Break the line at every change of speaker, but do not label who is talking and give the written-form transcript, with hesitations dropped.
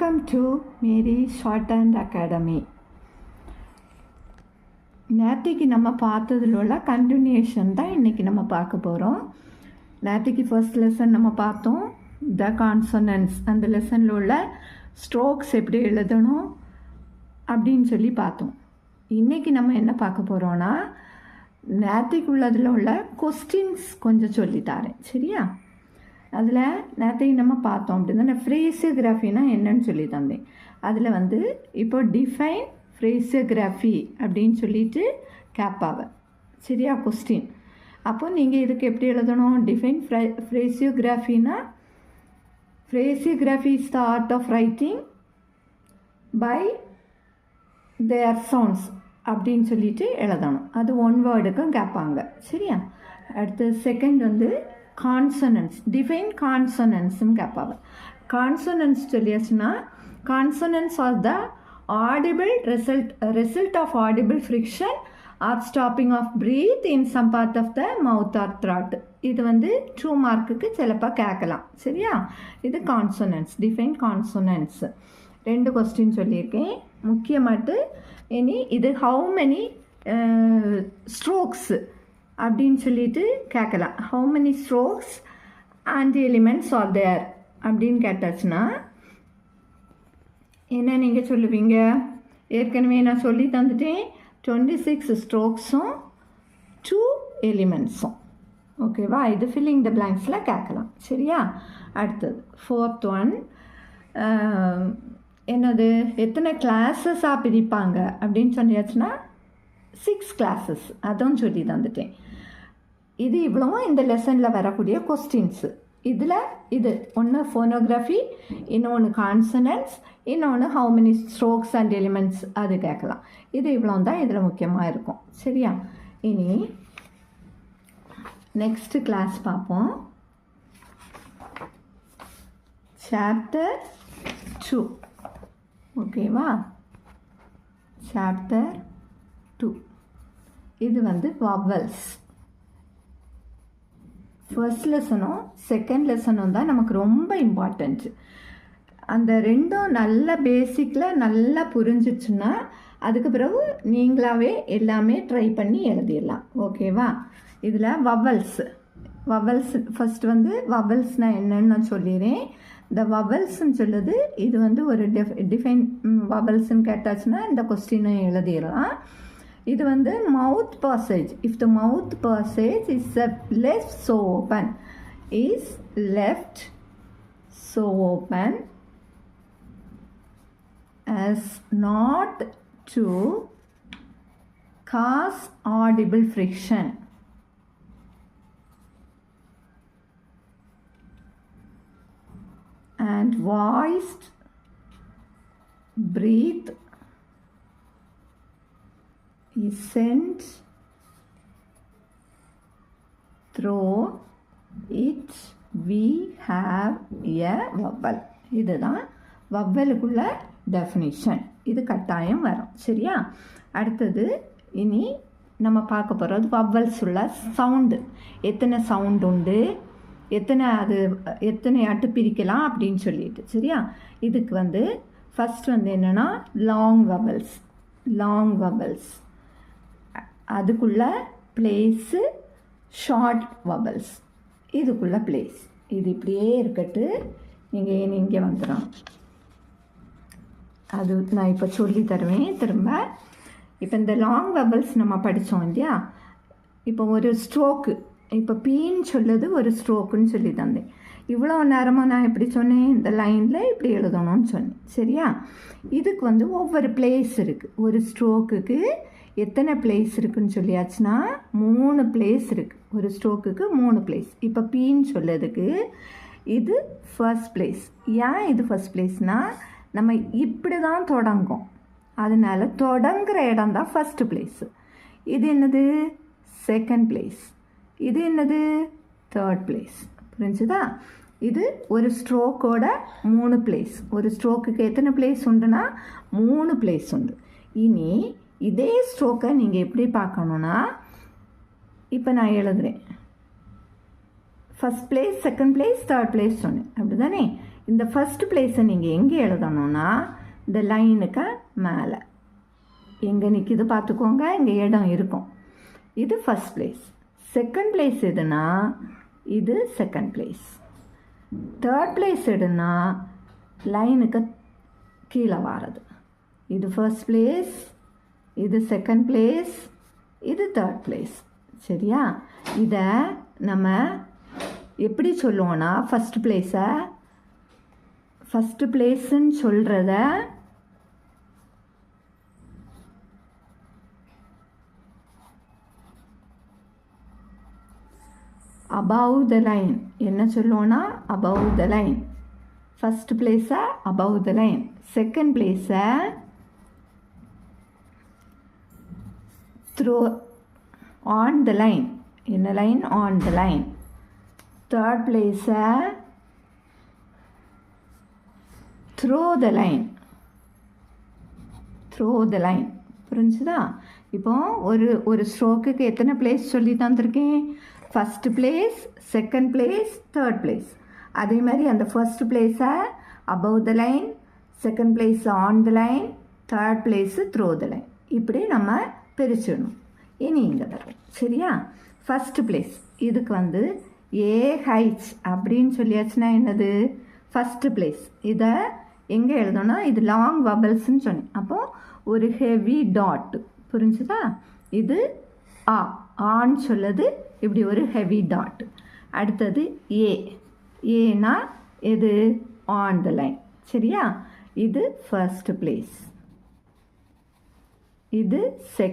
Welcome to marry short and academy. நேற்றுக்கு நம்ம பார்த்ததில் உள்ள கண்டினியூஷன் தான் இன்றைக்கி நம்ம பார்க்க போகிறோம். நேற்றுக்கு ஃபர்ஸ்ட் லெசன் நம்ம பார்த்தோம், த கான்சனன்ஸ். அந்த லெசனில் உள்ள ஸ்ட்ரோக்ஸ் எப்படி எழுதணும் அப்படின்னு சொல்லி பார்த்தோம். இன்றைக்கி நம்ம என்ன பார்க்க போகிறோன்னா, நேற்றுக்கு உள்ளதில் உள்ள கொஸ்டின்ஸ் கொஞ்சம் சொல்லித்தாரேன், சரியா? அதில் நேற்றைக்கு நம்ம பார்த்தோம் அப்படின்னா, நான் ஃப்ரேசியோகிராஃபினா என்னன்னு சொல்லி தந்தேன். அதில் இப்போ டிஃபைன் ஃப்ரேசியோகிராஃபி அப்படின்னு சொல்லிட்டு கேட்பாங்க, சரியா? கொஸ்டின். அப்போ நீங்கள் இதுக்கு எப்படி எழுதணும்? டிஃபைன் ஃப்ரேசியோகிராஃபினா, phraseography is the art of writing by their sounds அப்படின்னு சொல்லிட்டு எழுதணும். அது ஒன் வேர்டுக்கும் கேட்பாங்க, சரியா? அடுத்து செகண்ட் கான்சனன்ஸ். டிஃபைன் கான்சனன்ஸ்ன்னு கேட்பாங்க. கான்சனன்ஸ் சொல்லியாச்சுன்னா, consonants are the audible result of audible friction or stopping of breath in some part of the mouth or throat. இது 2 மார்க்குக்கு சிலப்பா கேட்கலாம், சரியா? இது கான்சனன்ஸ், டிஃபைன் கான்சனன்ஸ். 2 கொஸ்டின் சொல்லியிருக்கேன் முக்கியமாட்டு. இனி இது ஹவு மெனி ஸ்ட்ரோக்ஸ் அப்படின்னு சொல்லிட்டு கேட்கலாம். How many strokes and elements are there அப்படின்னு கேட்டாச்சுன்னா என்ன நீங்கள் சொல்லுவீங்க? ஏற்கனவே நான் சொல்லி தந்துட்டேன், 26 ஸ்ட்ரோக்ஸும் 2 எலிமெண்ட்ஸும். ஓகேவா? இது ஃபில்லிங் த பிளாங்க்ஸில் கேட்கலாம், சரியா? அடுத்தது 4th ஒன் என்னது, எத்தனை கிளாஸஸாக பிரிப்பாங்க அப்படின்னு சொன்னியாச்சுன்னா 6 கிளாஸஸ். அதுவும் சொல்லி தந்துட்டேன். இது இவ்வளவும் இந்த லெசனில் வரக்கூடிய கொஸ்டின்ஸு. இதில் இது ஒன்று ஃபோனோகிராஃபி, இன்னொன்று கான்சனன்ஸ், இன்னொன்று how many strokes and elements, அது கேட்கலாம். இது இவ்வளோ தான் இதில் முக்கியமாக இருக்கும், சரியா? இனி நெக்ஸ்ட்டு கிளாஸ் பார்ப்போம். சாப்டர் 2. ஓகேவா? சாப்டர் 2 இது வவல்ஸ். ஃபர்ஸ்ட் லெசனும் செகண்ட் லெசனும் தான் நமக்கு ரொம்ப இம்பார்ட்டன்ட். அந்த ரெண்டும் நல்ல பேசிக்கில் நல்லா புரிஞ்சிச்சுன்னா அதுக்கு பிறகு நீங்களாகவே எல்லாமே ட்ரை பண்ணி எழுதிடலாம், ஓகேவா? இதில் வவல்ஸ் ஃபஸ்ட்டு வவல்ஸ்னால் என்னன்னு நான் சொல்லிடுறேன். இந்த வவல்ஸ்ன்னு சொல்லுது, இது ஒரு டிஃபைன் வவல்ஸ்ன்னு கேட்டாச்சுன்னா இந்த கொஸ்டினை எழுதிடலாம். இது மவுத் passage. If the mouth passage is left so open, is left so open as not to cause audible friction. And voiced breath is sent through it. We have a vowel. இதுதான் வவ்வலுக்குள்ள definition. இது கட்டாயம் வரும், சரியா? அடுத்தது இனி நம்ம பார்க்க போகிறது வவ்வல்ஸ் உள்ள சவுண்டு. எத்தனை சவுண்ட் உண்டு, எத்தனை அட்டு பிரிக்கலாம் அப்படின்னு சொல்லிட்டு, சரியா? இதுக்கு ஃபஸ்ட் என்னென்னா லாங் வவல்ஸ், அதுக்குள்ள பிளேஸு ஷார்ட் வவல்ஸ், இதுக்குள்ள பிளேஸ். இது இப்படியே இருக்கட்டு, நீங்கள் இங்கே வந்துடும். அது நான் இப்போ சொல்லி தருவேன் திரும்ப. இப்போ இந்த லாங் வவல்ஸ் நம்ம படித்தோம் இல்லையா? இப்போ ஒரு ஸ்ட்ரோக்கு, இப்போ பீன்னு சொல்லுது ஒரு ஸ்ட்ரோக்குன்னு சொல்லி தந்தேன். இவ்வளோ நேரமாக நான் எப்படி சொன்னேன்? இந்த லைனில் இப்படி எழுதணும்னு சொன்னேன், சரியா? இதுக்கு ஒவ்வொரு பிளேஸ் இருக்குது. ஒரு ஸ்ட்ரோக்குக்கு எத்தனை பிளேஸ் இருக்குதுன்னு சொல்லியாச்சுன்னா 3 பிளேஸ் இருக்குது. ஒரு ஸ்ட்ரோக்குக்கு 3 பிளேஸ். இப்போ பீன்னு சொல்லதுக்கு இது ஃபர்ஸ்ட் பிளேஸ். ஏன் இது ஃபர்ஸ்ட் பிளேஸ்னால், நம்ம இப்படி தான் தொடங்கும், அதனால தொடங்குகிற இடம் தான் ஃபஸ்ட்டு பிளேஸு. இது என்னது? Second place. இது என்னது? Third place. புரிஞ்சுதா? இது ஒரு ஸ்ட்ரோக்கோட 3 பிளேஸ். ஒரு ஸ்ட்ரோக்குக்கு எத்தனை பிளேஸ் உண்டுன்னா 3 பிளேஸ் உண்டு. இனி இதே ஸ்ட்ரோக்கை நீங்கள் எப்படி பார்க்கணுன்னா, இப்போ நான் எழுதுகிறேன் first place, second place, third place சொன்னேன், அப்படி தானே? இந்த ஃபஸ்ட் பிளேஸை நீங்கள் எங்கே எழுதணும்னா இந்த லைனுக்கு மேலே எங்கே நிற்கிது பார்த்துக்கோங்க, இங்கே இடம் இருக்கும். இது ஃபஸ்ட் பிளேஸ். செகண்ட் பிளேஸ் எதுனா இது செகண்ட் பிளேஸ். தேர்ட் பிளேஸ் எதுனா லைனுக்கு கீழே வாரது. இது ஃபர்ஸ்ட் பிளேஸ், இது செகண்ட் பிளேஸ், இது தேர்ட் பிளேஸ். சரியா? இதை நம்ம எப்படி சொல்லுவோன்னா ஃபஸ்ட்டு பிளேஸுன்னு சொல்கிறத above the line. என்ன சொல்லுவோன்னா above the line. ஃபஸ்ட் பிளேஸை above the line, செகண்ட் பிளேஸை throw on the line. என்ன line? on the line. Third பிளேஸை throw the line. throw the line. புரிஞ்சுதா? இப்போ ஒரு ஸ்ட்ரோக்குக்கு எத்தனை பிளேஸ் சொல்லி தந்திருக்கேன்? First place, second place, third place. அதே மாதிரி அந்த ஃபர்ஸ்ட் பிளேஸை above the line, செகண்ட் பிளேஸை on the line, third place throw the line. இப்படி நம்ம பிரிச்சிடணும். இனி இங்கே தரும். சரியா? ஃபஸ்ட்டு பிளேஸ் இதுக்கு AH அப்படின்னு சொல்லியாச்சுன்னா என்னது? First place. இதை எங்கே எழுதணும்னா இது லாங் வபல்ஸ்ன்னு சொன்னேன். அப்போது ஒரு ஹெவி டாட். புரிஞ்சுதா? இது ஆன்னு சொல்லுது, இப்படி ஒரு ஹெவி டாட். அடுத்தது ஏனா எது? On the line. சரியா? இது ஃபர்ஸ்ட் பிளேஸ், இது செகண்ட்.